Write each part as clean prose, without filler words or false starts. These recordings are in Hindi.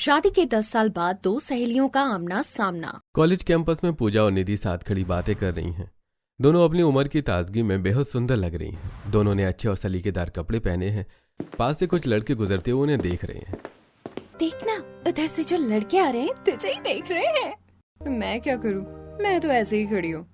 शादी के 10 साल बाद दो सहेलियों का आमना सामना। कॉलेज कैंपस में पूजा और निधि साथ खड़ी बातें कर रही हैं। दोनों अपनी उम्र की ताजगी में बेहद सुंदर लग रही हैं। दोनों ने अच्छे और सलीकेदार कपड़े पहने हैं। पास से कुछ लड़के गुजरते हुए उन्हें देख रहे हैं। देखना, उधर से जो लड़के आ रहे हैं तुझे ही देख रहे हैं। मैं क्या करूं, मैं तो ऐसे ही खड़ी हूँ।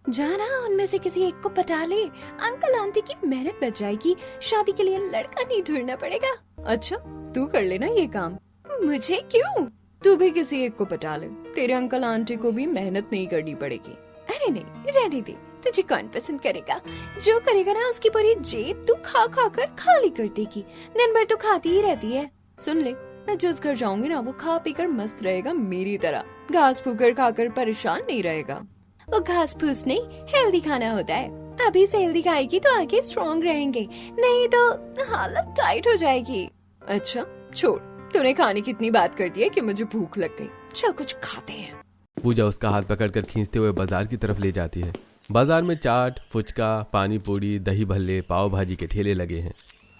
जाना, उनमें से किसी एक को पटा ले, अंकल आंटी की मेहनत बच जाएगी। शादी के लिए लड़का नहीं ढूंढना पड़ेगा। अच्छा, तू कर लेना ये काम। मुझे क्यों? तू भी किसी एक को पटा ले, तेरे अंकल आंटी को भी मेहनत नहीं करनी पड़ेगी। अरे नहीं, रहने दे, तुझे कौन पसंद करेगा? जो करेगा ना उसकी पूरी जेब तू खा खा कर खाली कर देगी। दिन भर तो खाती ही रहती है। सुन ले, मैं जिस घर जाऊंगी ना वो खा पी कर मस्त रहेगा मेरी तरह। घास फूकर खाकर परेशान नहीं रहेगा। वो घास फूस नहीं, हेल्दी खाना होता है। अभी से हेल्दी खाएगी तो आगे स्ट्रॉन्ग रहेंगे, नहीं तो हालत टाइट हो जाएगी। अच्छा छोड़, तूने खाने की इतनी बात कर दी है कि मुझे भूख लग गई। चल कुछ खाते हैं। पूजा उसका हाथ पकड़कर खींचते हुए बाजार की तरफ ले जाती है। बाजार में चाट, फुचका, पानी पूरी, दही भल्ले, पाव भाजी के ठेले लगे हैं।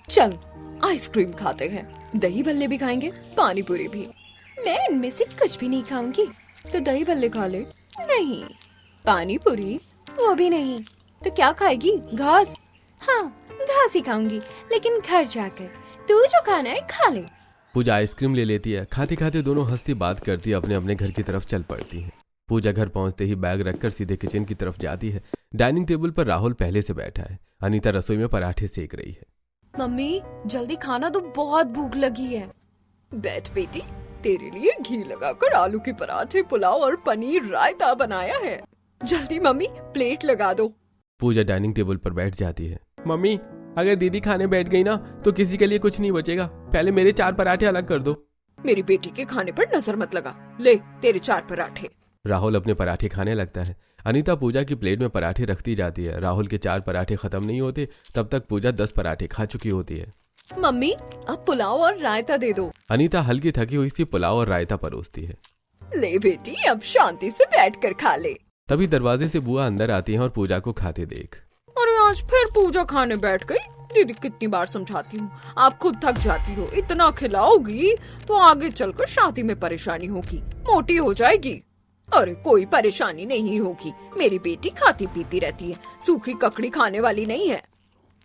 चल आइसक्रीम खाते हैं, दही भल्ले भी खाएंगे, पानी पूरी भी। मैं इनमें से कुछ भी नहीं खाऊंगी। तो दही भल्ले खा ले। नहीं। पानी पूरी? वो भी नहीं। तो क्या खाएगी? घास? हाँ, घास ही खाऊंगी, लेकिन घर जाकर। तू जो खाना है खा ले। पूजा आइसक्रीम ले लेती है। खाते खाते दोनों हंसती बात करती अपने अपने घर की तरफ चल पड़ती है। पूजा घर पहुंचते ही बैग रखकर सीधे किचन की तरफ जाती है। डाइनिंग टेबल पर राहुल पहले से बैठा है। अनीता रसोई में पराठे सेक रही है। मम्मी जल्दी खाना दो, बहुत भूख लगी है। बैठ बेटी, तेरे लिए घी लगाकर आलू के पराठे, पुलाव और पनीर रायता बनाया है। जल्दी मम्मी प्लेट लगा दो। पूजा डाइनिंग टेबल पर बैठ जाती है। मम्मी, अगर दीदी खाने बैठ गई ना तो किसी के लिए कुछ नहीं बचेगा। पहले मेरे 4 पराठे अलग कर दो। मेरी बेटी के खाने पर नजर मत लगा। ले तेरे 4 पराठे। राहुल अपने पराठे खाने लगता है। अनीता पूजा की प्लेट में पराठे रखती जाती है। राहुल के 4 पराठे खत्म नहीं होते तब तक पूजा 10 पराठे खा चुकी होती है। मम्मी अब पुलाव और रायता दे दो। अनीता हल्की थकी हुई सी पुलाव और रायता परोसती है। ले बेटी, अब शांति से बैठकर खा ले। तभी दरवाजे से बुआ अंदर आती है और पूजा को खाते देख। अरे आज फिर पूजा खाने बैठ गई। दीदी कितनी बार समझाती हूँ, आप खुद थक जाती हो। इतना खिलाओगी तो आगे चलकर शादी में परेशानी होगी, मोटी हो जाएगी। अरे कोई परेशानी नहीं होगी, मेरी बेटी खाती पीती रहती है, सूखी ककड़ी खाने वाली नहीं है।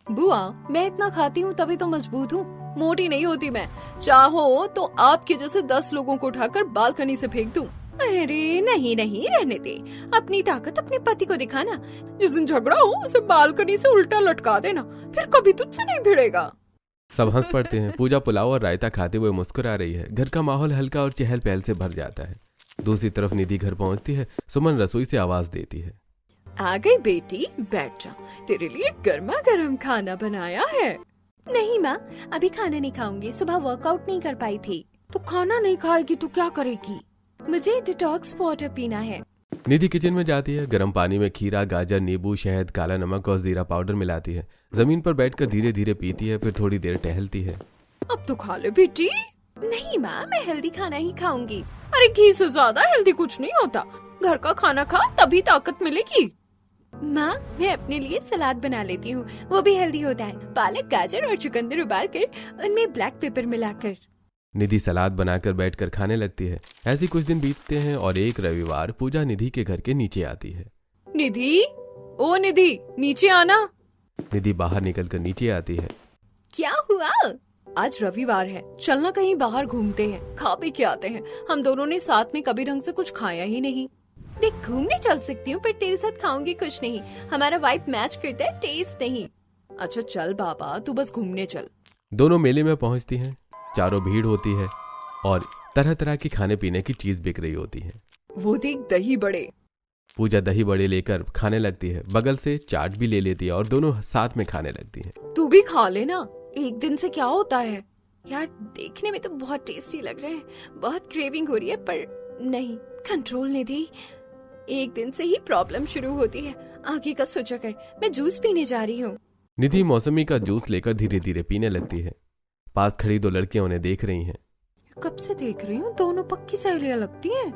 बुआ, मैं इतना खाती हूँ तभी तो मजबूत हूँ, मोटी नहीं होती मैं। चाहो तो आपके जैसे 10 लोगों को उठाकर बालकनी से फेंक दूं। अरे नहीं नहीं, रहने दे। अपनी ताकत अपने पति को दिखाना। जिस दिन झगड़ा हो उसे बालकनी से उल्टा लटका देना, फिर कभी तुझसे नहीं भिड़ेगा। सब हंस पड़ते हैं। पूजा पुलाव और रायता खाते हुए मुस्कुरा रही है। घर का माहौल हल्का और चहल पहल से भर जाता है। दूसरी तरफ निधि घर पहुंचती है। सुमन रसोई से आवाज देती है। आ गई बेटी, बैठ जा, तेरे लिए गर्मा गर्म खाना बनाया है। नहीं माँ, अभी खाना नहीं खाऊंगी, सुबह वर्कआउट नहीं कर पाई थी। तो खाना नहीं खाएगी तो क्या करेगी? मुझे डिटॉक्स वाटर पीना है। निधि किचन में जाती है। गर्म पानी में खीरा, गाजर, नींबू, शहद, काला नमक और जीरा पाउडर मिलाती है। जमीन पर बैठकर धीरे धीरे पीती है। फिर थोड़ी देर टहलती है। अब तो खा ले बेटी। नहीं माँ, मैं हेल्दी खाना ही खाऊंगी। अरे घी से ज्यादा हेल्दी कुछ नहीं होता। घर का खाना खा तभी ताकत मिलेगी। माँ, मैं अपने लिए सलाद बना लेती हूँ, वो भी हेल्दी होता है। पालक, गाजर और चुकंदर उबालकर उनमें ब्लैक पेपर मिलाकर। निधि सलाद बनाकर बैठकर खाने लगती है। ऐसे कुछ दिन बीतते हैं और एक रविवार पूजा निधि के घर के नीचे आती है। निधि, ओ निधि, नीचे आना। निधि बाहर निकलकर नीचे आती है। क्या हुआ? आज रविवार है, चलना कहीं बाहर घूमते हैं, खा पी के आते हैं। हम दोनों ने साथ में कभी ढंग से कुछ खाया ही नहीं। देख, घूमने चल सकती हूँ पर तेरे साथ खाऊंगी कुछ नहीं। हमारा वाइब मैच करता है, टेस्ट नहीं। अच्छा चल बाबा, तू बस घूमने चल। दोनों मेले में पहुंचती हैं। चारों भीड़ होती है और तरह तरह की खाने पीने की चीज बिक रही होती है। वो देख, दही बड़े। पूजा दही बड़े लेकर खाने लगती है। बगल से चाट भी ले लेती है और दोनों साथ में खाने लगती हैं। तू भी खा लेना, एक दिन से क्या होता है यार। देखने में तो बहुत टेस्टी लग रहे हैं, बहुत क्रेविंग हो रही है, पर नहीं, कंट्रोल नहीं थी। एक दिन से ही प्रॉब्लम शुरू होती है। आगे का सोचा कर, मैं जूस पीने जा रही हूँ। निधि मौसमी का जूस लेकर धीरे धीरे पीने लगती है। पास खड़ी 2 लड़कियां उन्हें देख रही हैं। कब से देख रही हूँ, दोनों पक्की सहेलियां लगती हैं।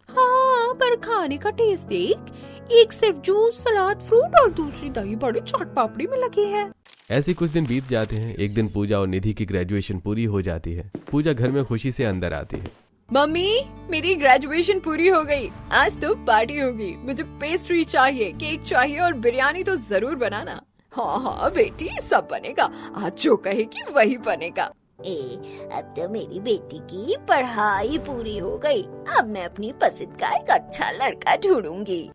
हाँ, पर खाने का टेस्ट देख, एक सिर्फ जूस, सलाद, फ्रूट और दूसरी दही बड़ी चाट पापड़ी में लगी है। ऐसे कुछ दिन बीत जाते हैं। एक दिन पूजा और निधि की ग्रेजुएशन पूरी हो जाती है। पूजा घर में खुशी से अंदर आती है। मम्मी, मेरी ग्रेजुएशन पूरी हो गई। आज तो पार्टी होगी। मुझे पेस्ट्री चाहिए, केक चाहिए और बिरयानी तो जरूर बनाना। हाँ हाँ बेटी, सब बनेगा। आज जो कहेगी वही बनेगा। अब तो मेरी बेटी की पढ़ाई पूरी हो गई। अब मैं अपनी पसंद का एक अच्छा लड़का ढूंढूंगी।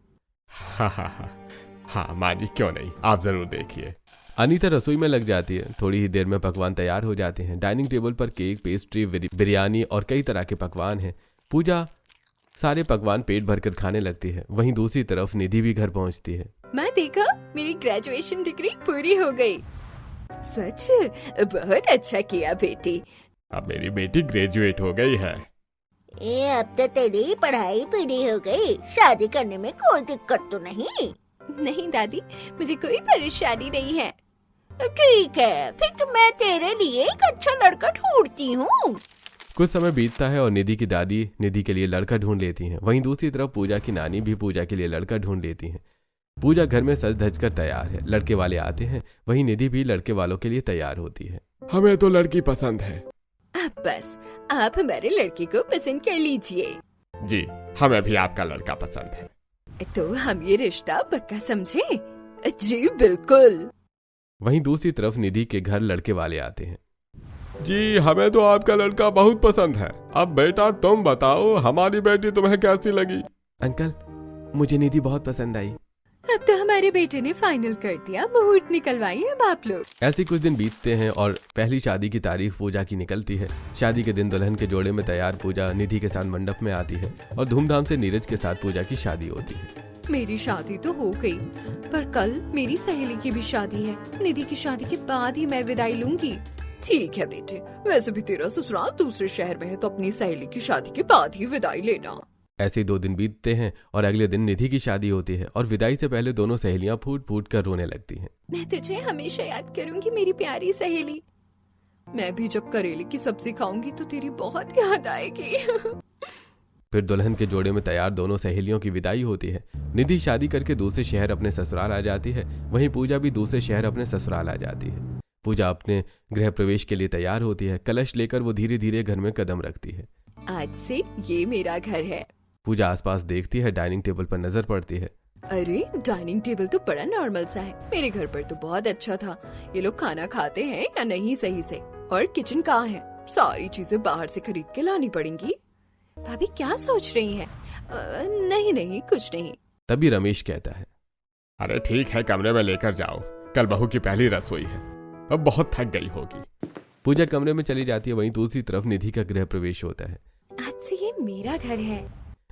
हाँ माँ जी, क्यों नहीं, आप जरूर देखिए। अनीता रसोई में लग जाती है। थोड़ी ही देर में पकवान तैयार हो जाते हैं। डाइनिंग टेबल पर केक, पेस्ट्री, बिरयानी और कई तरह के पकवान हैं। पूजा सारे पकवान पेट भरकर खाने लगती है। वहीं दूसरी तरफ निधि भी घर पहुंचती है। मैं देखा, मेरी ग्रेजुएशन डिग्री पूरी हो गई। सच, बहुत अच्छा किया बेटी। अब मेरी बेटी ग्रेजुएट हो गई है। अब तो तेरी पढ़ाई पूरी हो गई। शादी करने में कोई दिक्कत तो नहीं? नहीं दादी, मुझे कोई परेशानी नहीं है। ठीक है, फिर तो मैं तेरे लिए एक अच्छा लड़का ढूंढती हूँ। कुछ समय बीतता है और निधि की दादी निधि के लिए लड़का ढूंढ लेती हैं। वहीं दूसरी तरफ पूजा की नानी भी पूजा के लिए लड़का ढूंढ लेती हैं। पूजा घर में सज धज कर तैयार है। लड़के वाले आते हैं। वहीं निधि भी लड़के वालों के लिए तैयार होती है। हमें तो लड़की पसंद है। अब बस आप हमारे लड़के को पसंद कर लीजिए। जी, हमें भी आपका लड़का पसंद है। तो हम ये रिश्ता पक्का समझे? जी बिल्कुल। वहीं दूसरी तरफ निधि के घर लड़के वाले आते हैं। जी, हमें तो आपका लड़का बहुत पसंद है। अब बेटा तुम बताओ, हमारी बेटी तुम्हें कैसी लगी? अंकल, मुझे निधि बहुत पसंद आई। अब तो हमारे बेटे ने फाइनल कर दिया। मुहूर्त निकलवाई अब आप लोग। ऐसे कुछ दिन बीतते हैं और पहली शादी की तारीख पूजा की निकलती है। शादी के दिन दुल्हन के जोड़े में तैयार पूजा निधि के साथ मंडप में आती है और धूमधाम से नीरज के साथ पूजा की शादी होती है। मेरी शादी तो हो गई, पर कल मेरी सहेली की भी शादी है। निधि की शादी के बाद ही मैं विदाई लूंगी। ठीक है बेटे, वैसे भी तेरा ससुराल दूसरे शहर में है, तो अपनी सहेली की शादी के बाद ही विदाई लेना। ऐसे 2 दिन बीतते हैं और अगले दिन निधि की शादी होती है और विदाई से पहले दोनों सहेलियां फूट फूट कर रोने लगती हैं। मैं तुझे हमेशा याद करूंगी मेरी प्यारी सहेली। मैं भी जब करेले की सब्जी खाऊंगी तो तेरी बहुत याद आएगी। फिर दुल्हन के जोड़े में तैयार दोनों सहेलियों की विदाई होती है। निधि शादी करके दूसरे शहर अपने ससुराल आ जाती है। वहीं पूजा भी दूसरे शहर अपने ससुराल आ जाती है। पूजा अपने गृह प्रवेश के लिए तैयार होती है। कलश लेकर वो धीरे धीरे घर में कदम रखती है। आज से ये मेरा घर है। पूजा आसपास देखती है। डाइनिंग टेबल पर नजर पड़ती है। अरे, डाइनिंग टेबल तो बड़ा नॉर्मल सा है। मेरे घर पर तो बहुत अच्छा था। ये लोग खाना खाते हैं या नहीं सही से? और किचन कहाँ है? सारी चीजें बाहर से खरीद के लानी पड़ेंगी। भाभी क्या सोच रही हैं? नहीं नहीं, कुछ नहीं। तभी रमेश कहता है, अरे ठीक है, कमरे में लेकर जाओ। कल बहू की पहली रसोई है, अब बहुत थक गई होगी। पूजा कमरे में चली जाती है। वहीं दूसरी तरफ निधि का गृह प्रवेश होता है। आज से ये मेरा घर है।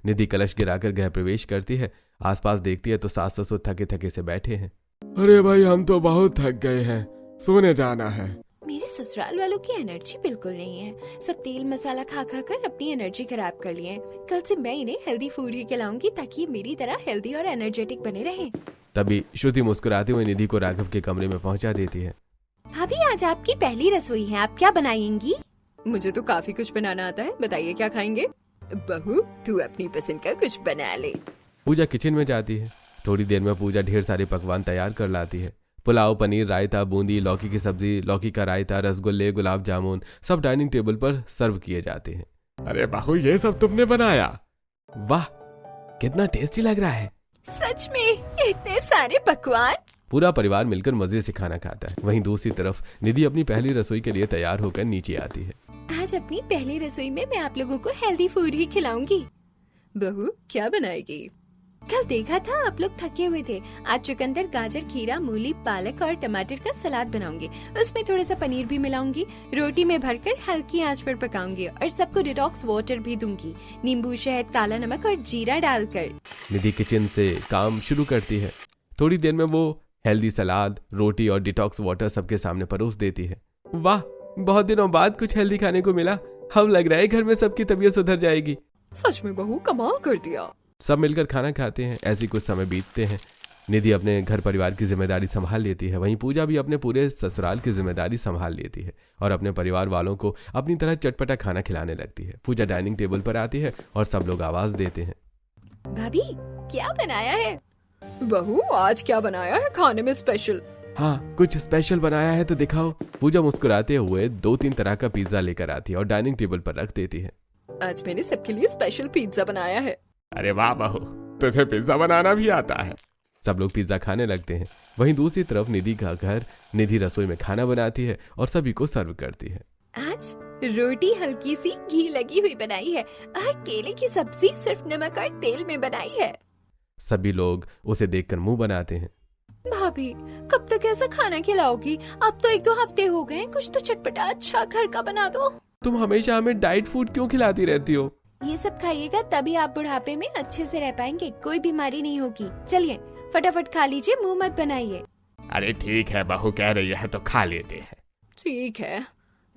निधि कलश गिराकर गृह प्रवेश करती है। आसपास देखती है तो सास ससुर थके थके से बैठे हैं। अरे भाई, हम तो बहुत थक गए हैं, सोने जाना है। मेरे ससुराल वालों की एनर्जी बिल्कुल नहीं है। सब तेल मसाला खा खा कर अपनी एनर्जी खराब कर लिए। कल से मैं इन्हें हेल्दी फूड ही खिलाऊंगी ताकि ये मेरी तरह हेल्दी और एनर्जेटिक बने रहें। तभी श्रुति मुस्कुराते हुए निधि को राघव के कमरे में पहुंचा देती है। भाभी, आज आपकी पहली रसोई है, आप क्या बनाएंगी? मुझे तो काफी कुछ बनाना आता है, बताइए क्या खाएंगे? बहू, तू अपनी पसंद का कुछ बना ले। पूजा किचन में जाती है। थोड़ी देर में पूजा ढेर सारे पकवान तैयार कर लाती है। पुलाव, पनीर, रायता, बूंदी, लौकी की सब्जी, लौकी का रायता, रसगुल्ले, गुलाब जामुन सब डाइनिंग टेबल पर सर्व किए जाते हैं। अरे बाहू, ये सब तुमने बनाया? वाह, कितना टेस्टी लग रहा है। सच में इतने सारे पकवान? पूरा परिवार मिलकर मजे से खाना खाता है। वहीं दूसरी तरफ निधि अपनी पहली रसोई के लिए तैयार होकर नीचे आती है। आज अपनी पहली रसोई में मैं आप लोगों को हेल्दी फूड ही खिलाऊंगी। बहू, क्या बनाएगी? कल देखा था आप लोग थके हुए थे। आज चुकंदर, गाजर, खीरा, मूली, पालक और टमाटर का सलाद बनाऊंगी। उसमें थोड़ा सा पनीर भी मिलाऊंगी। रोटी में भरकर हल्की आंच पर पकाऊंगी और सबको डिटॉक्स वाटर भी दूंगी, नींबू, शहद, काला नमक और जीरा डालकर। निधि किचन से काम शुरू करती है। थोड़ी देर में वो हेल्दी सलाद, रोटी और डिटॉक्स वाटर सबके सामने परोस देती है। वाह, बहुत दिनों बाद कुछ हेल्दी खाने को मिला। अब लग रहा है घर में सबकी तबीयत सुधर जाएगी। सच में बहू, कमाल कर दिया। सब मिलकर खाना खाते हैं। ऐसी कुछ समय बीतते हैं। निधि अपने घर परिवार की जिम्मेदारी संभाल लेती है। वहीं पूजा भी अपने पूरे ससुराल की जिम्मेदारी संभाल लेती है और अपने परिवार वालों को अपनी तरह चटपटा खाना खिलाने लगती है। पूजा डाइनिंग टेबल पर आती है और सब लोग आवाज देते हैं, भाभी क्या बनाया है? बहू, आज क्या बनाया है खाने में स्पेशल? हाँ, कुछ स्पेशल बनाया है तो दिखाओ। पूजा मुस्कुराते हुए 2-3 तरह का पिज्जा लेकर आती है और डाइनिंग टेबल पर रख देती है। आज मैंने सबके लिए स्पेशल पिज्जा बनाया है। अरे वाह बहू, तुझे पिज्जा बनाना भी आता है। सब लोग पिज्जा खाने लगते हैं। वहीं दूसरी तरफ निधि का घर, निधि रसोई में खाना बनाती है और सभी को सर्व करती है। आज रोटी हल्की सी घी लगी हुई बनाई है और केले की सब्जी सिर्फ नमक और तेल में बनाई है। सभी लोग उसे देखकर मुंह बनाते हैं। भाभी, कब तक ऐसा खाना खिलाओगी? अब तो 1-2 हफ्ते हो गए, कुछ तो चटपटा अच्छा घर का बना दो। तुम हमेशा हमें डाइट फूड क्यों खिलाती रहती हो? ये सब खाइएगा तभी आप बुढ़ापे में अच्छे से रह पाएंगे, कोई बीमारी नहीं होगी। चलिए फटाफट खा लीजिए, मुंह मत बनाइए। अरे ठीक है, बहू कह रही है तो खा लेते हैं। ठीक है,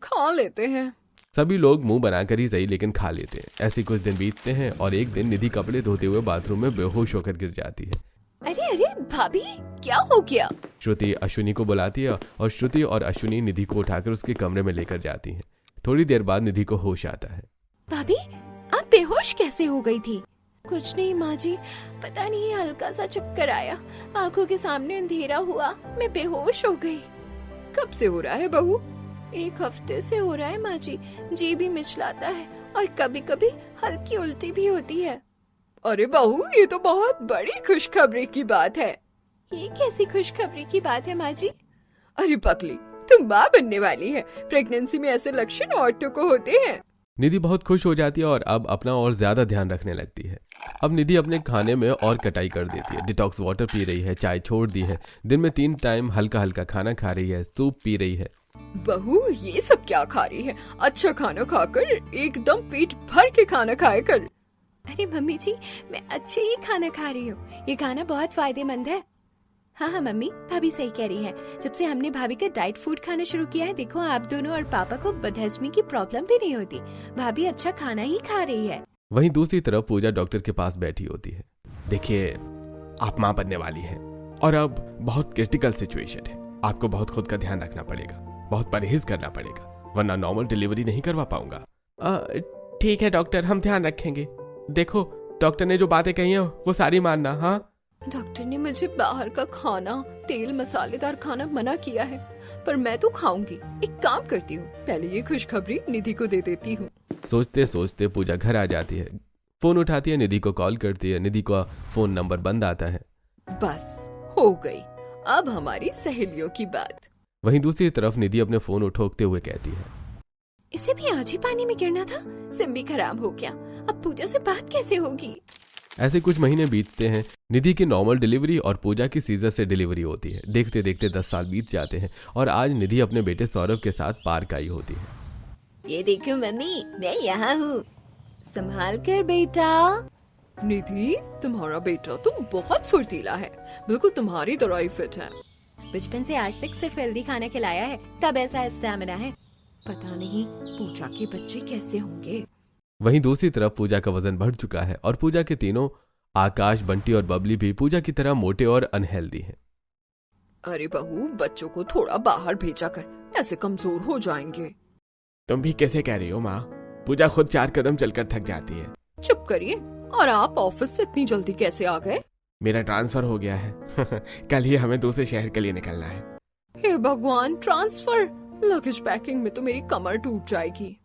खा लेते हैं। सभी लोग मुंह बनाकर ही सही लेकिन खा लेते हैं। ऐसे कुछ दिन बीतते हैं और एक दिन निधि कपड़े धोते हुए बाथरूम में बेहोश होकर गिर जाती है। अरे अरे भाभी, क्या हो गया? श्रुति अश्विनी को बुलाती है और श्रुति और अश्विनी निधि को उठाकर उसके कमरे में लेकर जाती हैं। थोड़ी देर बाद निधि को होश आता है। भाभी, आप बेहोश कैसे हो गई थी? कुछ नहीं माँ जी, पता नहीं हल्का सा चक्कर आया, आंखों के सामने अंधेरा हुआ, मैं बेहोश हो गई। कब से हो रहा है बहू? 1 हफ्ते से हो रहा है माँ जी भी मिचलाता है और कभी कभी हल्की उल्टी भी होती है। अरे बहू, ये तो बहुत बड़ी खुशखबरी की बात है। ये कैसी खुशखबरी की बात है माँ जी? अरे पतली, तुम माँ बनने वाली है। प्रेगनेंसी में ऐसे लक्षण औरतों को होते हैं। निधि बहुत खुश हो जाती है और अब अपना और ज्यादा ध्यान रखने लगती है। अब निधि अपने खाने में और कटाई कर देती है। डिटॉक्स वाटर पी रही है, चाय छोड़ दी है, दिन में 3 टाइम हल्का हल्का खाना खा रही है, सूप पी रही है। बहू, ये सब क्या खा रही है? अच्छा खाना खाकर एकदम पेट भर के खाना खाया कर। अरे मम्मी जी, मैं अच्छे ही खाना खा रही हूँ, ये खाना बहुत फायदेमंद है। हाँ मम्मी, भाभी सही कह रही है। जब से हमने भाभी का डाइट फूड खाना शुरू किया है, देखो आप दोनों और पापा को बदहजमी की प्रॉब्लम भी नहीं होती। भाभी अच्छा खाना ही खा रही है। वहीं दूसरी तरफ पूजा डॉक्टर के पास बैठी होती है। देखिए, आप माँ बनने वाली हैं और अब बहुत क्रिटिकल सिचुएशन है। आपको बहुत खुद का ध्यान रखना पड़ेगा, बहुत परहेज करना पड़ेगा, वरना नॉर्मल डिलीवरी नहीं करवा पाऊंगा। ठीक है डॉक्टर, हम ध्यान रखेंगे। देखो, डॉक्टर ने जो बातें कही हैं वो सारी मानना। हाँ, डॉक्टर ने मुझे बाहर का खाना, तेल मसालेदार खाना मना किया है, पर मैं तो खाऊंगी। एक काम करती हूँ, पहले ये खुशखबरी निधि को दे देती हूँ। सोचते सोचते पूजा घर आ जाती है। फोन उठाती है, निधि को कॉल करती है। निधि का फोन नंबर बंद आता है। बस हो गई अब हमारी सहेलियों की बात। वहीं दूसरी तरफ निधि अपने फोन उठोकते हुए कहती है, इसे भी आज ही पानी में गिरना था, सिम भी खराब हो गया, अब पूजा से बात कैसे होगी? ऐसे कुछ महीने बीतते हैं। निधि की नॉर्मल डिलीवरी और पूजा की सीजर से डिलीवरी होती है। देखते देखते 10 साल बीत जाते हैं और आज निधि अपने बेटे सौरभ के साथ पार्क आई होती है। ये देखो मम्मी, मैं यहाँ हूँ। संभाल कर बेटा। निधि, तुम्हारा बेटा तो बहुत फुर्तीला है, बिल्कुल तुम्हारी तरह ही फिट है। बचपन से आज तक सिर्फ हेल्दी खाना खिलाया है, तब ऐसा स्टैमिना है। पता नहीं पूजा के बच्चे कैसे होंगे। वहीं दूसरी तरफ पूजा का वजन बढ़ चुका है और पूजा के तीनों, आकाश, बंटी और बबली भी पूजा की तरह मोटे और अनहेल्दी हैं। अरे बहू, बच्चों को थोड़ा बाहर भेजा कर, ऐसे कमजोर हो जाएंगे। तुम भी कैसे कह रही हो माँ? पूजा खुद 4 कदम चलकर थक जाती है। चुप करिए। और आप ऑफिस से इतनी जल्दी कैसे आ गए? मेरा ट्रांसफर हो गया है। कल ही हमें दूसरे शहर के लिए निकलना है। हे भगवान, ट्रांसफर! लगेज पैकिंग में तो मेरी कमर टूट जाएगी।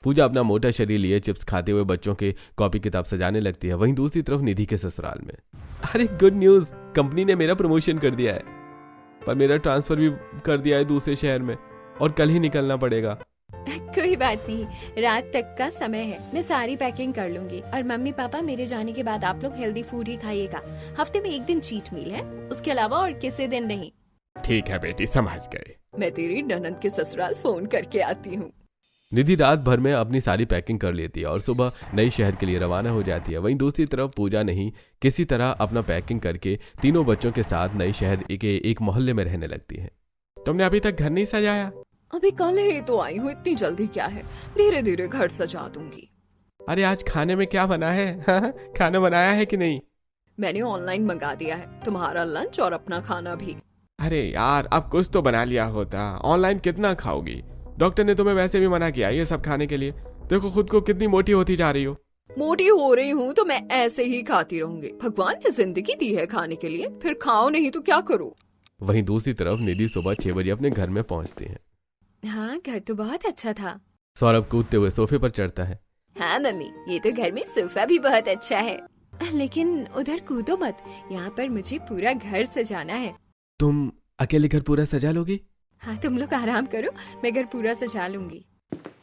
पूजा अपना मोटा शरीर लिए चिप्स खाते हुए बच्चों के कॉपी किताब सजाने लगती है। वहीं दूसरी तरफ निधि के ससुराल में, अरे गुड न्यूज, कंपनी ने मेरा प्रमोशन कर दिया है, पर मेरा ट्रांसफर भी कर दिया है दूसरे शहर में और कल ही निकलना पड़ेगा। कोई बात नहीं, रात तक का समय है, मैं सारी पैकिंग कर लूंगी। और मम्मी पापा, मेरे जाने के बाद आप लोग हेल्दी फूड ही खाइएगा। हफ्ते में 1 दिन चीट मील है, उसके अलावा और किसी दिन नहीं। ठीक है बेटी, समझ गए। मैं तेरी ननद के ससुराल फोन करके आती हूँ। निधि रात भर में अपनी सारी पैकिंग कर लेती है और सुबह नए शहर के लिए रवाना हो जाती है। वहीं दूसरी तरफ पूजा नहीं किसी तरह अपना पैकिंग करके तीनों बच्चों के साथ नए शहर के एक मोहल्ले में रहने लगती है। तुमने अभी तक घर नहीं सजाया? अभी कल ही तो आई हूँ, इतनी जल्दी क्या है, धीरे धीरे घर सजा दूंगी। अरे आज खाने में क्या बना है? खाना बनाया है कि नहीं? मैंने ऑनलाइन मंगा दिया है, तुम्हारा लंच और अपना खाना भी। अरे यार, अब कुछ तो बना लिया होता। ऑनलाइन कितना खाओगी? डॉक्टर ने तुम्हें वैसे भी मना किया ये सब खाने के लिए। देखो खुद को कितनी मोटी होती जा रही हो। मोटी हो रही हूँ तो मैं ऐसे ही खाती रहूंगी। भगवान ने जिंदगी दी है खाने के लिए, फिर खाओ नहीं तो क्या करो। वहीं दूसरी तरफ निधि सुबह 6 बजे अपने घर में पहुंचती है। हाँ, घर तो बहुत अच्छा था। सौरभ कूदते हुए सोफे पर चढ़ता है। हाँ मम्मी, ये तो घर में सोफा भी बहुत अच्छा है। लेकिन उधर कूदो मत, यहाँ पर मुझे पूरा घर सजाना है। तुम अकेले घर पूरा सजा लोगी? हाँ तुम लोग आराम करो, मैं घर पूरा सजा लूंगी।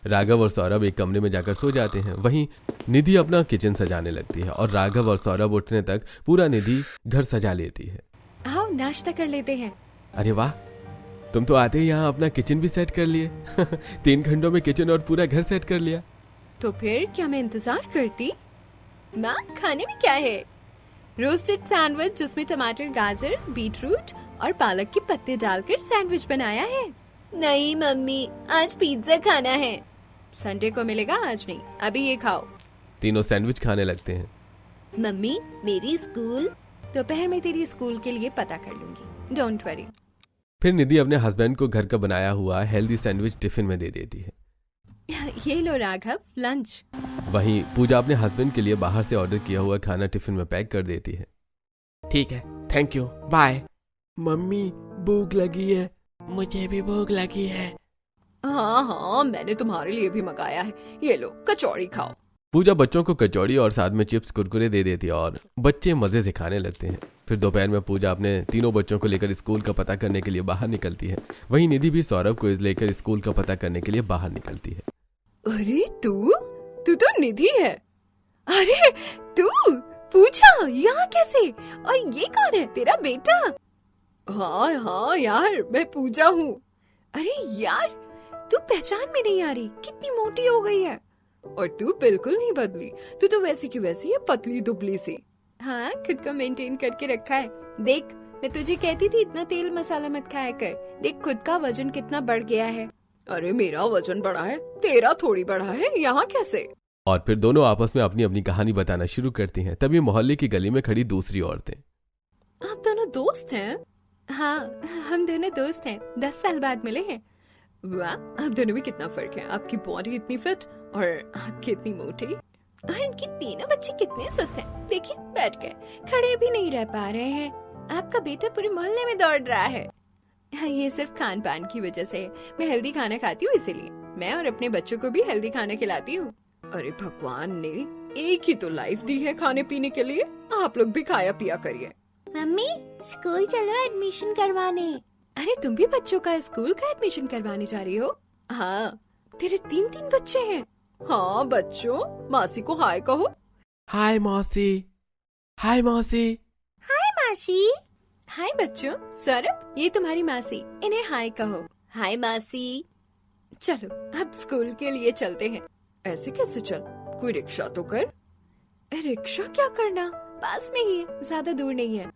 राघव और सौरभ एक कमरे में जाकर सो जाते हैं। वहीं निधि अपना किचन सजाने लगती है और राघव और सौरभ उठने तक पूरा निधि घर सजा लेती है। आओ नाश्ता कर लेते हैं। अरे वाह, तुम तो आते ही यहाँ अपना किचन भी सेट कर लिए। 3 घंटों में किचन और पूरा घर सेट कर लिया। तो फिर क्या मैं इंतजार करती? माँ खाने में क्या है? रोस्टेड सैंडविच जिसमें टमाटर, गाजर, बीटरूट और पालक के पत्ते डालकर सैंडविच बनाया है। नहीं मम्मी, आज पिज्जा खाना है। संडे को मिलेगा, आज नहीं, अभी ये खाओ। तीनों सैंडविच खाने लगते हैं। मम्मी मेरी स्कूल। दोपहर में तेरी स्कूल के लिए पता कर लूंगी, डोंट वरी। फिर निधि अपने हस्बैंड को घर का बनाया हुआ हेल्दी सैंडविच टिफिन में दे देती है। ये लो राघव, लंच। वहीं पूजा अपने हस्बैंड के लिए बाहर से ऑर्डर किया हुआ खाना टिफिन में पैक कर देती है। ठीक है, थैंक यू, बाय। मम्मी भूख लगी है। मुझे भी भूख लगी है। हाँ हाँ, मैंने तुम्हारे लिए भी मंगाया है, ये लो कचौड़ी खाओ। पूजा बच्चों को कचौड़ी और साथ में चिप्स कुरकुरे दे देती है और बच्चे मजे से खाने लगते हैं। फिर दोपहर में पूजा अपने तीनों बच्चों को लेकर स्कूल का पता करने के लिए बाहर निकलती है। वहीं निधि भी सौरभ को लेकर स्कूल का पता करने के लिए बाहर निकलती है। अरे तू तो निधि है। अरे तू पूजा यहाँ कैसे? और ये कौन है, तेरा बेटा? हाँ हाँ यार, मैं पूजा हूँ। अरे यार तू पहचान में नहीं आ रही, कितनी मोटी हो गई है। और तू बिल्कुल नहीं बदली, तू तो वैसी की वैसी है, पतली दुबली सी। हाँ, खुद को मेंटेन करके रखा है। देख, मैं तुझे कहती थी इतना तेल मसाला मत खाया कर। देख खुद का वजन कितना बढ़ गया है। अरे मेरा वजन बढ़ा है, तेरा थोड़ी बढ़ा है, यहाँ कैसे? और फिर दोनों आपस में अपनी अपनी कहानी बताना शुरू करती हैं। तभी मोहल्ले की गली में खड़ी दूसरी औरतें। आप दोनों दोस्त हैं? हाँ, हम दोनों दोस्त हैं, 10 साल बाद मिले हैं। वाह, आप दोनों में कितना फर्क है। आपकी बॉडी इतनी फिट और आपकी इतनी मोटी, और इनके तीनों बच्चे कितने सुस्त हैं। देखिए बैठ गए, खड़े भी नहीं रह पा रहे हैं। आपका बेटा पूरे मोहल्ले में दौड़ रहा है। ये सिर्फ खान पान की वजह से है। मैं हेल्दी खाना खाती हूँ, इसीलिए मैं और अपने बच्चों को भी हेल्दी खाना खिलाती हूँ। अरे भगवान ने एक ही तो लाइफ दी है खाने पीने के लिए, आप लोग भी खाया पिया करिए। मम्मी स्कूल चलो एडमिशन करवाने। अरे तुम भी बच्चों का स्कूल का एडमिशन करवाने जा रही हो? हाँ, तेरे 3 बच्चे हैं। हाँ बच्चों, मासी को हाय कहो। हाय मौसी। हाय मौसी। हाय मासी। हाय बच्चों। सौरभ, ये तुम्हारी मासी, इन्हें हाय कहो। हाय मासी। चलो अब स्कूल के लिए चलते हैं। ऐसे कैसे चल, कोई रिक्शा तो कर। रिक्शा क्या करना, पास में ही है, ज्यादा दूर नहीं है।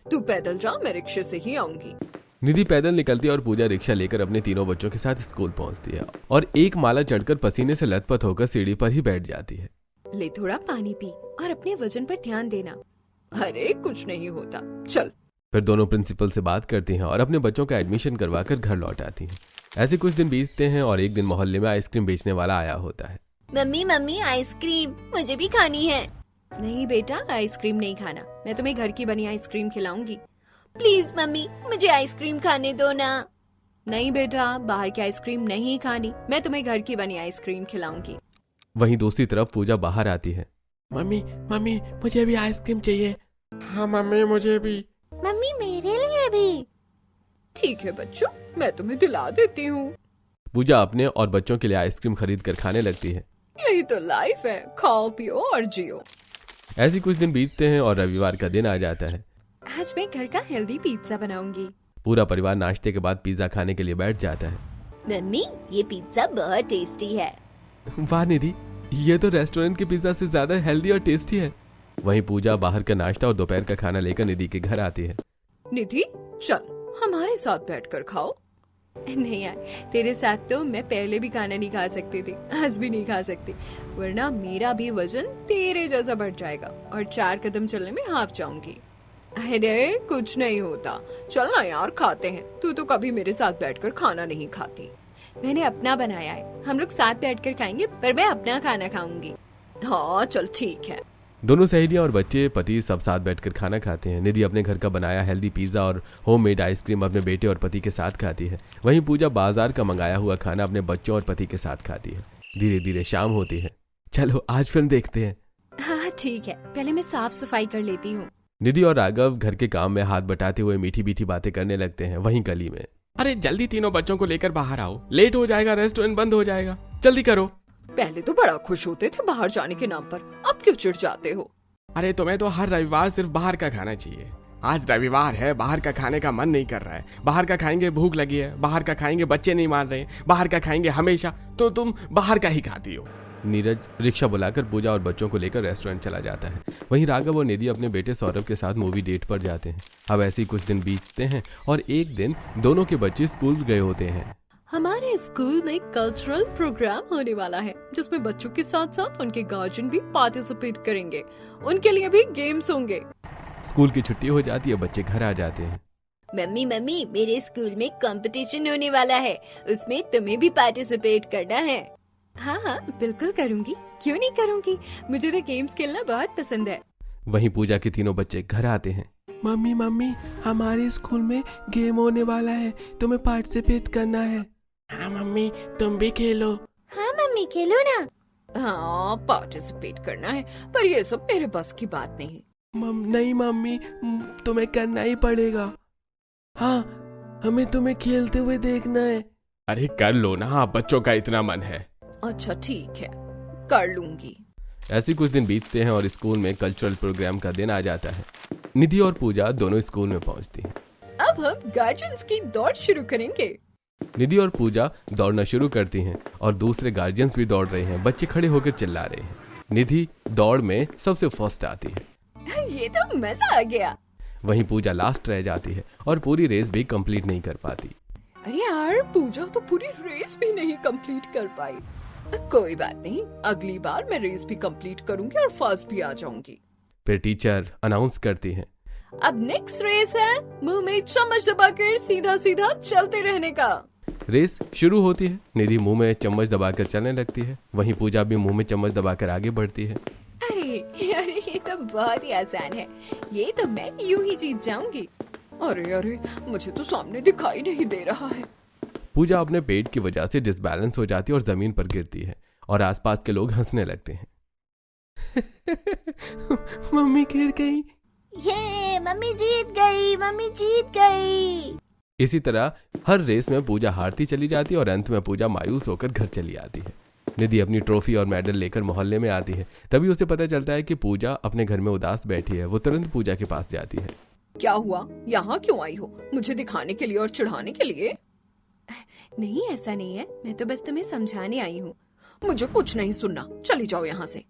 तू पैदल जा, मैं रिक्शे से ही आऊंगी। निधि पैदल निकलती है और पूजा रिक्शा लेकर अपने तीनों बच्चों के साथ स्कूल पहुंचती है और एक माला चढ़कर पसीने से लथपथ होकर सीढ़ी पर ही बैठ जाती है। ले थोड़ा पानी पी और अपने वजन पर ध्यान देना। अरे कुछ नहीं होता, चल। फिर दोनों प्रिंसिपल से बात करती हैं और अपने बच्चों का एडमिशन करवाकर घर लौट आती हैं। ऐसे कुछ दिन बीतते हैं और एक दिन मोहल्ले में आइसक्रीम बेचने वाला आया होता है। मम्मी मम्मी आइसक्रीम, मुझे भी खानी है। नहीं बेटा, आइसक्रीम नहीं खाना, मैं तुम्हें घर की बनी आइसक्रीम खिलाऊंगी। प्लीज मम्मी, मुझे आइसक्रीम खाने दो ना। नहीं बेटा, बाहर की आइसक्रीम नहीं खानी, मैं तुम्हें घर की बनी आइसक्रीम खिलाऊंगी। वहीं दूसरी तरफ पूजा बाहर आती है। मम्मी मम्मी मुझे भी आइसक्रीम चाहिए। हाँ मम्मी मुझे भी। मम्मी मेरे लिए भी। ठीक है बच्चों, मैं तुम्हें दिला देती हूँ। पूजा अपने और बच्चों के लिए आइसक्रीम खरीद कर खाने लगती है। यही तो लाइफ है, खाओ पियो और जियो। ऐसे कुछ दिन बीतते हैं और रविवार का दिन आ जाता है। आज मैं घर का हेल्दी पिज्जा बनाऊंगी। पूरा परिवार नाश्ते के बाद पिज्जा खाने के लिए बैठ जाता है। मम्मी ये पिज्जा बहुत टेस्टी है। वाह निधि, ये तो रेस्टोरेंट के पिज्जा से ज्यादा हेल्दी और टेस्टी है। वहीं पूजा बाहर का नाश्ता और दोपहर का खाना लेकर निधि के घर आती है। निधि चल हमारे साथ बैठकर खाओ। नहीं यार, तेरे साथ तो मैं पहले भी खाना नहीं खा सकती थी, आज भी नहीं खा सकती, वरना मेरा भी वजन तेरे जैसा बढ़ जाएगा और 4 कदम चलने में हाफ जाऊंगी। अरे कुछ नहीं होता, चल ना यार खाते हैं। तू तो कभी मेरे साथ बैठकर खाना नहीं खाती। मैंने अपना बनाया है, हम लोग साथ बैठकर खाएंगे, पर मैं अपना खाना खाऊंगी। हाँ चल ठीक है। दोनों सहेलियां और बच्चे पति सब साथ बैठकर खाना खाते हैं। निधि अपने घर का बनाया हेल्दी पिज्जा और होममेड आइसक्रीम अपने बेटे और पति के साथ खाती है। वहीं पूजा बाजार का मंगाया हुआ खाना अपने बच्चों और पति के साथ खाती है। धीरे धीरे शाम होती है। चलो आज फिल्म देखते हैं। हाँ ठीक है, पहले मैं साफ सफाई कर लेती हूँ। निधि और राघव घर के काम में हाथ बटाते हुए मीठी मीठी बातें करने लगते हैं। वहीं गली में अरे जल्दी तीनों बच्चों को लेकर बाहर आओ, लेट हो जाएगा, रेस्टोरेंट बंद हो जाएगा, जल्दी करो। पहले तो बड़ा खुश होते थे बाहर जाने के नाम पर, अब क्यों चिढ़ जाते हो? अरे तुम्हें तो हर रविवार सिर्फ बाहर का खाना चाहिए। आज रविवार है, बाहर का खाने का मन नहीं कर रहा है। बाहर का खाएंगे, भूख लगी है, बाहर का खाएंगे, बच्चे नहीं मान रहे, बाहर का खाएंगे हमेशा, तो तुम बाहर का ही खाती हो। नीरज रिक्शा बुलाकर पूजा और बच्चों को लेकर रेस्टोरेंट चला जाता है। वहीं राघव और निधि अपने बेटे सौरभ के साथ मूवी डेट पर जाते हैं। अब ऐसे ही कुछ दिन बीतते हैं और एक दिन दोनों के बच्चे स्कूल गए होते हैं। हमारे स्कूल में कल्चरल प्रोग्राम होने वाला है, जिसमें बच्चों के साथ साथ उनके गार्जियन भी पार्टिसिपेट करेंगे। उनके लिए भी गेम्स होंगे। स्कूल की छुट्टी हो जाती है, बच्चे घर आ जाते हैं। मम्मी मम्मी, मेरे स्कूल में कंपटीशन होने वाला है, उसमें तुम्हें भी पार्टिसिपेट करना है। हाँ हाँ बिल्कुल करूँगी, क्यों नहीं करूँगी, मुझे तो गेम्स खेलना बहुत पसंद है। वहीं पूजा के तीनों बच्चे घर आते हैं। मम्मी मम्मी, हमारे स्कूल में गेम होने वाला है, तुम्हें पार्टिसिपेट करना है। हाँ मम्मी, तुम भी खेलो। हाँ मम्मी, खेलो ना। हाँ पार्टिसिपेट करना है, पर ये सब मेरे बस की बात नहीं। नहीं मम्मी, तुम्हें करना ही पड़ेगा। हाँ, हमें तुम्हें खेलते हुए देखना है। अरे कर लो ना, बच्चों का इतना मन है। अच्छा ठीक है, कर लूंगी। ऐसे कुछ दिन बीतते हैं और स्कूल में कल्चरल प्रोग्राम का दिन आ जाता है। निधि और पूजा दोनों स्कूल में पहुंचती हैं। अब हम गार्जियंस की दौड़ शुरू करेंगे। निधि और पूजा दौड़ना शुरू करती हैं और दूसरे गार्जियंस भी दौड़ रहे हैं। बच्चे खड़े होकर चिल्ला रहे हैं। निधि दौड़ में सबसे फर्स्ट आती है। ये तो मजा आ गया। वहीं पूजा लास्ट रह जाती है और पूरी रेस भी कंप्लीट नहीं कर पाती। अरे यार, पूजा तो पूरी रेस भी नहीं कंप्लीट कर पाई। कोई बात नहीं, अगली बार मैं रेस भी कंप्लीट करूंगी और फर्स्ट भी आ जाऊंगी। फिर टीचर अनाउंस करती हैं, अब नेक्स्ट रेस है मुंह में चम्मच दबाकर सीधा सीधा चलते रहने का। रेस शुरू होती है। निधि मुंह में चम्मच दबाकर चलने लगती है। वहीं पूजा भी मुंह में चम्मच दबाकर आगे बढ़ती है। अरे अरे ये तो बहुत ही आसान है, ये तो मैं यूं ही जीत जाऊंगी। अरे अरे, मुझे तो सामने दिखाई नहीं दे रहा है। पूजा अपने पेट की वजह से डिसबैलेंस हो जाती है और जमीन पर गिरती है और आसपास के लोग हंसने लगते हैं। मम्मी गिर गई। ये मम्मी जीत गई, मम्मी जीत गई। इसी तरह हर रेस में पूजा हारती चली जाती है और अंत में पूजा मायूस होकर घर चली आती है। निधि अपनी ट्रॉफी और मेडल लेकर मोहल्ले में आती है। तभी उसे पता चलता है कि पूजा अपने घर में उदास बैठी है। वो तुरंत पूजा के पास जाती है। क्या हुआ, यहाँ क्यों आई हो? मुझे दिखाने के लिए और चिढ़ाने के लिए? नहीं ऐसा नहीं है, मैं तो बस तुम्हें समझाने आई हूँ। मुझे कुछ नहीं सुनना, चली जाओ यहाँ से।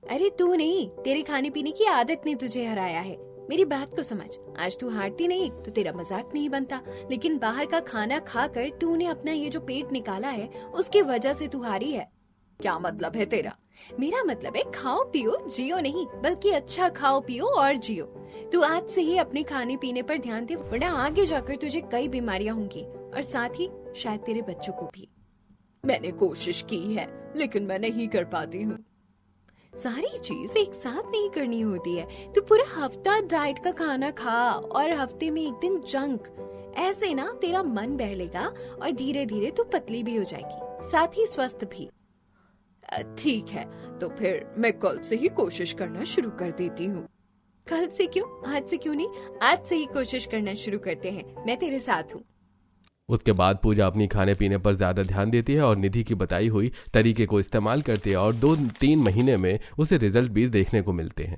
अरे तू नहीं, तेरे खाने पीने की आदत ने तुझे हराया है। मेरी बात को समझ, आज तू हारती नहीं तो तेरा मजाक नहीं बनता, लेकिन बाहर का खाना खाकर तूने अपना ये जो पेट निकाला है उसकी वजह से तू हारी है। क्या मतलब है तेरा? मेरा मतलब है खाओ पियो जियो नहीं, बल्कि अच्छा खाओ पियो और जियो। तू आज से ही अपने खाने पीने पर ध्यान दे, वरना आगे जाकर तुझे कई बीमारियां होंगी और साथ ही शायद तेरे बच्चों को भी। मैंने कोशिश की है, लेकिन मैं नहीं कर पाती हूँ। सारी चीज एक साथ नहीं करनी होती है। तू पूरा हफ्ता डाइट का खाना खा और हफ्ते में एक दिन जंक। ऐसे ना तेरा मन बहलेगा और धीरे धीरे तू पतली भी हो जाएगी, साथ ही स्वस्थ भी। ठीक है, तो फिर मैं कल से ही कोशिश करना शुरू कर देती हूँ। कल से क्यों, आज से क्यों नहीं? आज से ही कोशिश करना शुरू करते हैं, मैं तेरे साथ हूँ। उसके बाद पूजा अपनी खाने पीने पर ज्यादा ध्यान देती है और निधि की बताई हुई तरीके को इस्तेमाल करती है और 2-3 महीने में उसे रिजल्ट भी देखने को मिलते हैं।